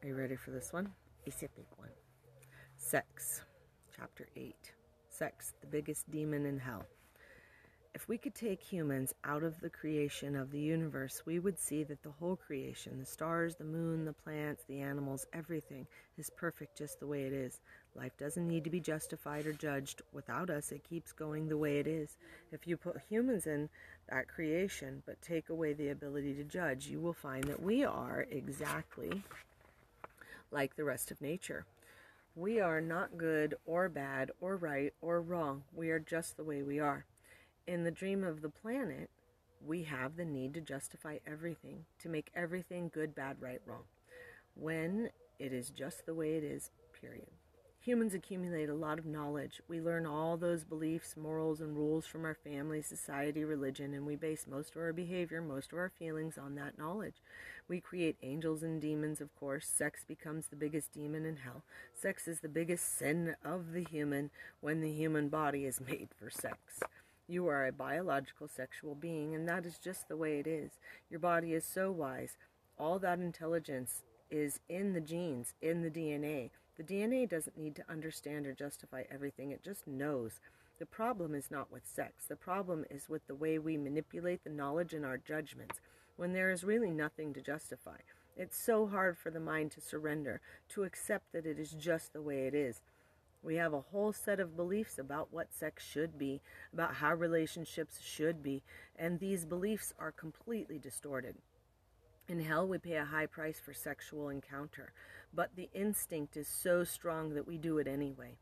Are you ready for this one? It's a big one. Sex, Chapter 8. Sex, the biggest demon in hell. If we could take humans out of the creation of the universe, we would see that the whole creation, the stars, the moon, the plants, the animals, everything is perfect just the way it is. Life doesn't need to be justified or judged. Without us, it keeps going the way it is. If you put humans in that creation, but take away the ability to judge, you will find that we are exactly like the rest of nature. We are not good or bad or right or wrong. We are just the way we are. In the dream of the planet, we have the need to justify everything, to make everything good, bad, right, wrong, when it is just the way it is, period. Humans accumulate a lot of knowledge. We learn all those beliefs, morals, and rules from our family, society, religion, and we base most of our behavior, most of our feelings on that knowledge. We create angels and demons, of course. Sex becomes the biggest demon in hell. Sex is the biggest sin of the human when the human body is made for sex. You are a biological sexual being, and that is just the way it is. Your body is so wise. All that intelligence is in the genes, in the DNA. The DNA doesn't need to understand or justify everything. It just knows. The problem is not with sex. The problem is with the way we manipulate the knowledge in our judgments when there is really nothing to justify. It's so hard for the mind to surrender, to accept that it is just the way it is. We have a whole set of beliefs about what sex should be, about how relationships should be, and these beliefs are completely distorted. In hell, we pay a high price for sexual encounter, but the instinct is so strong that we do it anyway.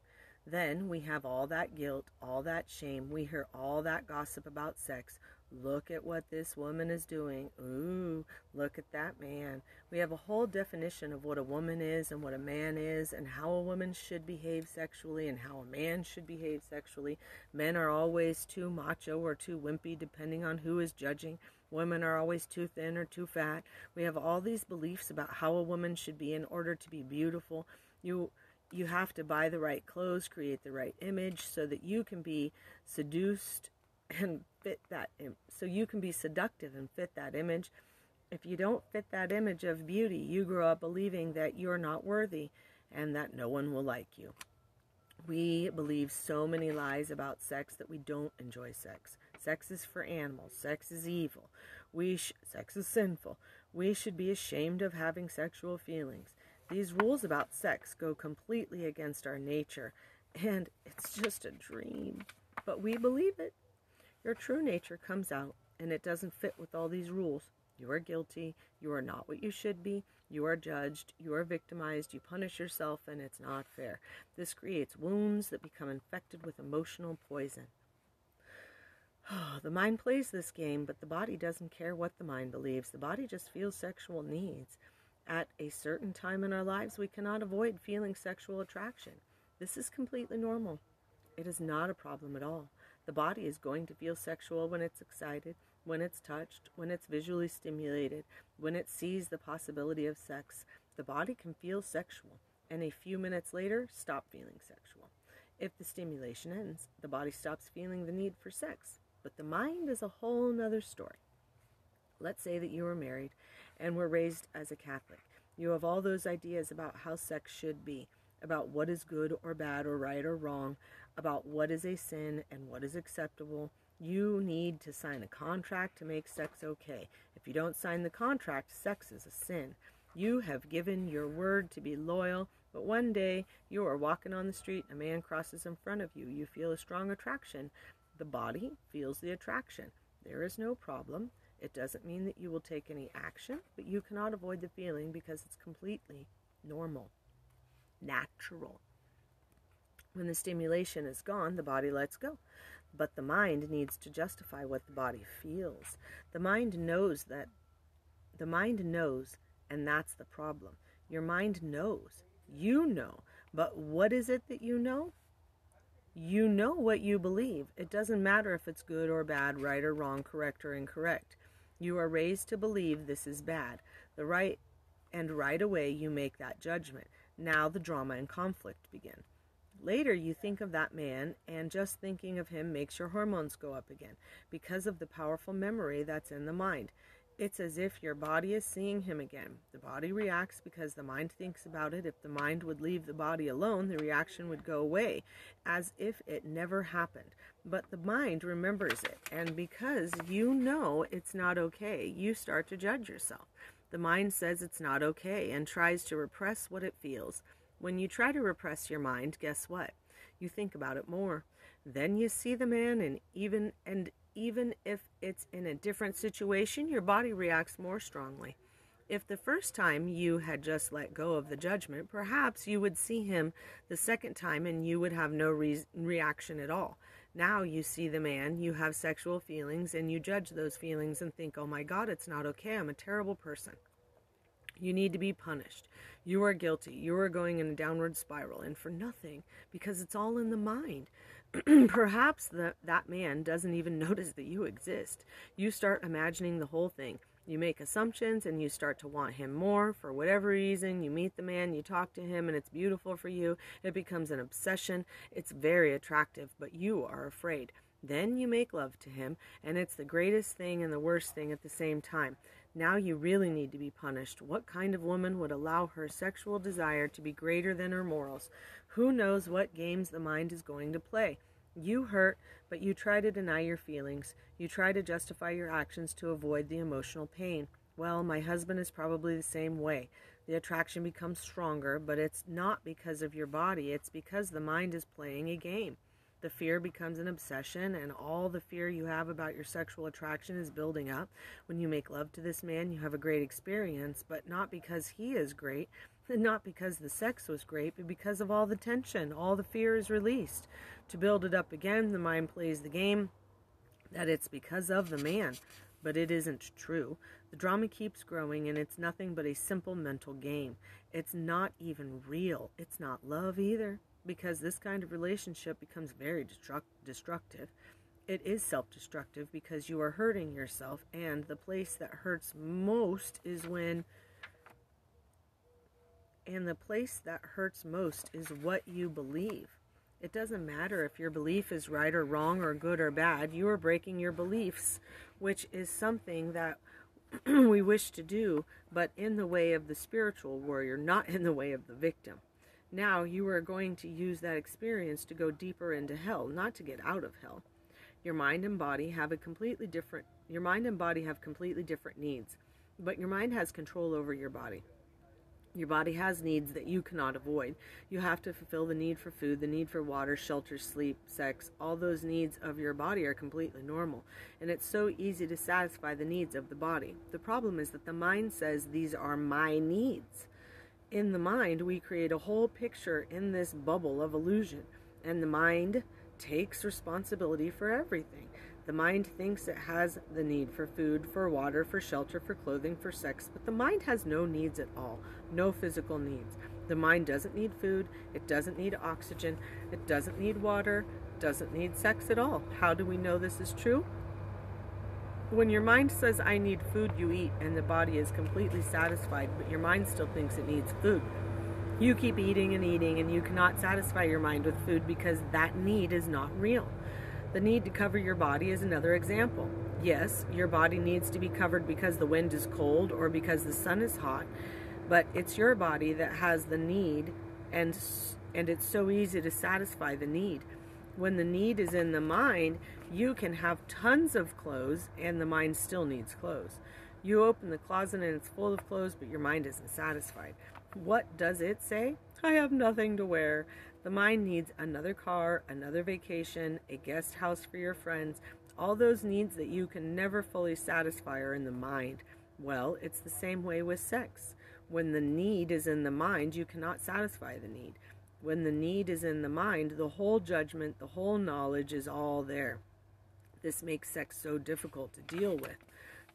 Then we have all that guilt, all that shame. We hear all that gossip about sex. Look at what this woman is doing. Ooh, look at that man. We have a whole definition of what a woman is and what a man is and how a woman should behave sexually and how a man should behave sexually. Men are always too macho or too wimpy depending on who is judging. Women are always too thin or too fat. We have all these beliefs about how a woman should be in order to be beautiful. You have to buy the right clothes, create the right image so that you can be seduced and fit that so you can be seductive and fit that image. If you don't fit that image of beauty, you grow up believing that you're not worthy and that no one will like you. We believe so many lies about sex that we don't enjoy sex. Sex is for animals. Sex is evil. Sex is sinful. We should be ashamed of having sexual feelings. These rules about sex go completely against our nature, and it's just a dream. But we believe it. Your true nature comes out, and it doesn't fit with all these rules. You are guilty. You are not what you should be. You are judged. You are victimized. You punish yourself, and it's not fair. This creates wounds that become infected with emotional poison. The mind plays this game, but the body doesn't care what the mind believes. The body just feels sexual needs. At a certain time in our lives, we cannot avoid feeling sexual attraction. This is completely normal. It is not a problem at all. The body is going to feel sexual when it's excited, when it's touched, when it's visually stimulated, when it sees the possibility of sex. The body can feel sexual, and a few minutes later, stop feeling sexual. If the stimulation ends, the body stops feeling the need for sex. But the mind is a whole nother story. Let's say that you were married and were raised as a Catholic. You have all those ideas about how sex should be, about what is good or bad or right or wrong, about what is a sin and what is acceptable. You need to sign a contract to make sex okay. If you don't sign the contract, sex is a sin. You have given your word to be loyal, but one day you are walking on the street, a man crosses in front of you. You feel a strong attraction. The body feels the attraction. There is no problem. It doesn't mean that you will take any action, but you cannot avoid the feeling because it's completely normal, natural. When the stimulation is gone, the body lets go. But the mind needs to justify what the body feels. The mind knows, and that's the problem. Your mind knows. You know. But what is it that you know? You know what you believe. It doesn't matter if it's good or bad, right or wrong, correct or incorrect. You are raised to believe this is bad. Right away you make that judgment. Now the drama and conflict begin. Later you think of that man, and just thinking of him makes your hormones go up again because of the powerful memory that's in the mind. It's as if your body is seeing him again. The body reacts because the mind thinks about it. If the mind would leave the body alone, the reaction would go away, as if it never happened. But the mind remembers it, and because you know it's not okay, you start to judge yourself. The mind says it's not okay and tries to repress what it feels. When you try to repress your mind, guess what? You think about it more. Then you see the man, and even if it's in a different situation, your body reacts more strongly. If the first time you had just let go of the judgment, perhaps you would see him the second time and you would have no reaction at all. Now you see the man, you have sexual feelings, and you judge those feelings and think, oh my God, it's not okay, I'm a terrible person. You need to be punished. You are guilty. You are going in a downward spiral, and for nothing, because it's all in the mind. Perhaps that man doesn't even notice that you exist. You start imagining the whole thing. You make assumptions and you start to want him more for whatever reason. You meet the man, you talk to him, and it's beautiful for you. It becomes an obsession. It's very attractive, but you are afraid. Then you make love to him, and it's the greatest thing and the worst thing at the same time. Now you really need to be punished. What kind of woman would allow her sexual desire to be greater than her morals? Who knows what games the mind is going to play? You hurt, but you try to deny your feelings. You try to justify your actions to avoid the emotional pain. Well, my husband is probably the same way. The attraction becomes stronger, but it's not because of your body. It's because the mind is playing a game. The fear becomes an obsession, and all the fear you have about your sexual attraction is building up. When you make love to this man, you have a great experience, but not because he is great, and not because the sex was great, but because of all the tension. All the fear is released. To build it up again, the mind plays the game that it's because of the man, but it isn't true. The drama keeps growing, and it's nothing but a simple mental game. It's not even real. It's not love either, because this kind of relationship becomes very destructive. It is self-destructive because you are hurting yourself, and the place that hurts most is what you believe. It doesn't matter if your belief is right or wrong or good or bad. You are breaking your beliefs, which is something that we wish to do, but in the way of the spiritual warrior, not in the way of the victim. Now you are going to use that experience to go deeper into hell, not to get out of hell. Your mind and body have completely different needs, but your mind has control over your body. Your body has needs that you cannot avoid. You have to fulfill the need for food, the need for water, shelter, sleep, sex. All those needs of your body are completely normal, and it's so easy to satisfy the needs of the body. The problem is that the mind says these are my needs. In the mind, we create a whole picture in this bubble of illusion, and the mind takes responsibility for everything. The mind thinks it has the need for food, for water, for shelter, for clothing, for sex, but the mind has no needs at all, no physical needs. The mind doesn't need food, it doesn't need oxygen, it doesn't need water, it doesn't need sex at all. How do we know this is true? When your mind says, I need food, you eat, and the body is completely satisfied, but your mind still thinks it needs food. You keep eating, and you cannot satisfy your mind with food because that need is not real. The need to cover your body is another example. Yes, your body needs to be covered because the wind is cold or because the sun is hot, but it's your body that has the need, and it's so easy to satisfy the need. When the need is in the mind, you can have tons of clothes and the mind still needs clothes. You open the closet and it's full of clothes, but your mind isn't satisfied. What does it say? I have nothing to wear. The mind needs another car, another vacation, a guest house for your friends. All those needs that you can never fully satisfy are in the mind. Well, it's the same way with sex. When the need is in the mind, you cannot satisfy the need. When the need is in the mind, the whole judgment, the whole knowledge is all there. This makes sex so difficult to deal with.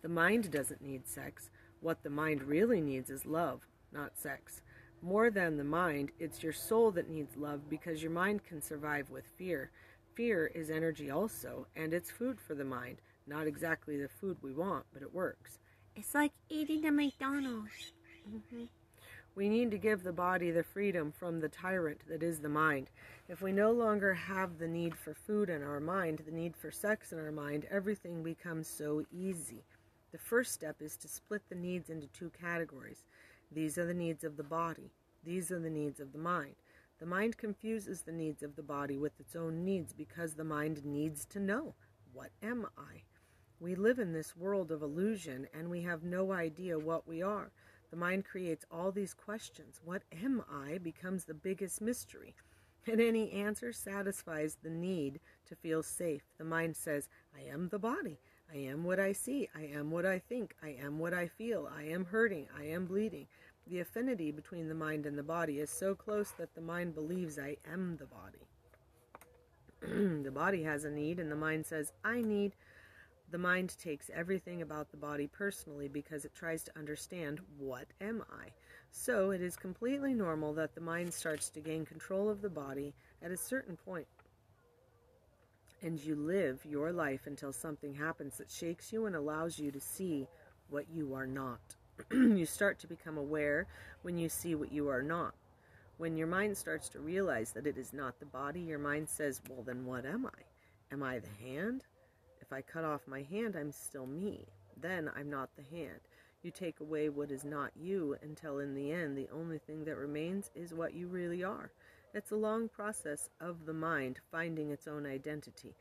The mind doesn't need sex. What the mind really needs is love, not sex. More than the mind, it's your soul that needs love because your mind can survive with fear. Fear is energy also, and it's food for the mind. Not exactly the food we want, but it works. It's like eating a McDonald's. We need to give the body the freedom from the tyrant that is the mind. If we no longer have the need for food in our mind, the need for sex in our mind, everything becomes so easy. The first step is to split the needs into two categories. These are the needs of the body. These are the needs of the mind. The mind confuses the needs of the body with its own needs because the mind needs to know, what am I? We live in this world of illusion and we have no idea what we are. The mind creates all these questions. What am I becomes the biggest mystery. And any answer satisfies the need to feel safe. The mind says, I am the body. I am what I see. I am what I think. I am what I feel. I am hurting. I am bleeding. The affinity between the mind and the body is so close that the mind believes I am the body. The body has a need and the mind says, I need. The mind takes everything about the body personally because it tries to understand, what am I? So it is completely normal that the mind starts to gain control of the body at a certain point. And you live your life until something happens that shakes you and allows you to see what you are not. You start to become aware when you see what you are not. When your mind starts to realize that it is not the body, your mind says, well, then what am I? Am I the hand? If I cut off my hand, I'm still me. Then I'm not the hand. You take away what is not you until in the end, the only thing that remains is what you really are. It's a long process of the mind finding its own identity.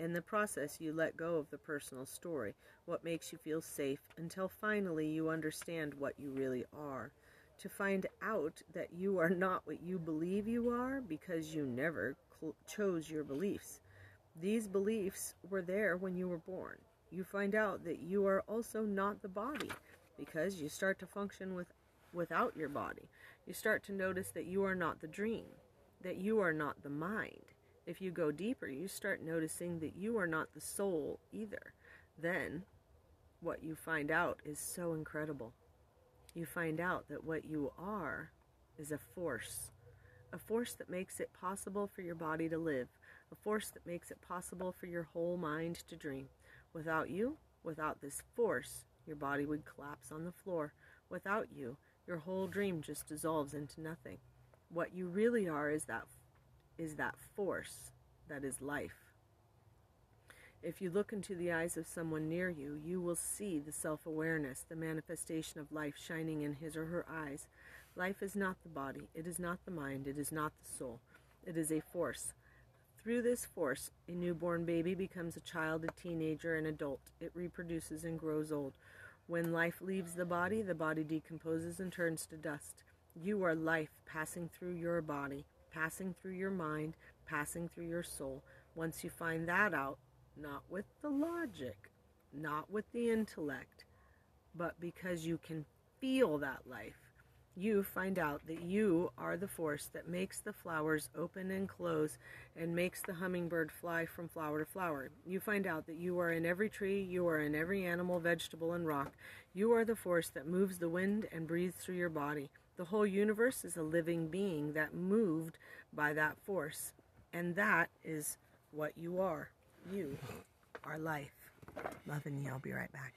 In the process, you let go of the personal story, what makes you feel safe, until finally you understand what you really are. To find out that you are not what you believe you are because you never chose your beliefs. These beliefs were there when you were born. You find out that you are also not the body because you start to function without your body. You start to notice that you are not the dream, that you are not the mind. If you go deeper, you start noticing that you are not the soul either. Then what you find out is so incredible. You find out that what you are is a force that makes it possible for your body to live, a force that makes it possible for your whole mind to dream. Without you, without this force, your body would collapse on the floor. Without you, your whole dream just dissolves into nothing. What you really are is that force that is life. If you look into the eyes of someone near you, you will see the self-awareness, the manifestation of life shining in his or her eyes. Life is not the body. It is not the mind. It is not the soul. It is a force. Through this force, a newborn baby becomes a child, a teenager, an adult. It reproduces and grows old. When life leaves the body decomposes and turns to dust. You are life passing through your body, passing through your mind, passing through your soul. Once you find that out, not with the logic, not with the intellect, but because you can feel that life, you find out that you are the force that makes the flowers open and close and makes the hummingbird fly from flower to flower. You find out that you are in every tree, you are in every animal, vegetable, and rock. You are the force that moves the wind and breathes through your body. The whole universe is a living being that moved by that force. And that is what you are. You are life. Loving you. I'll be right back.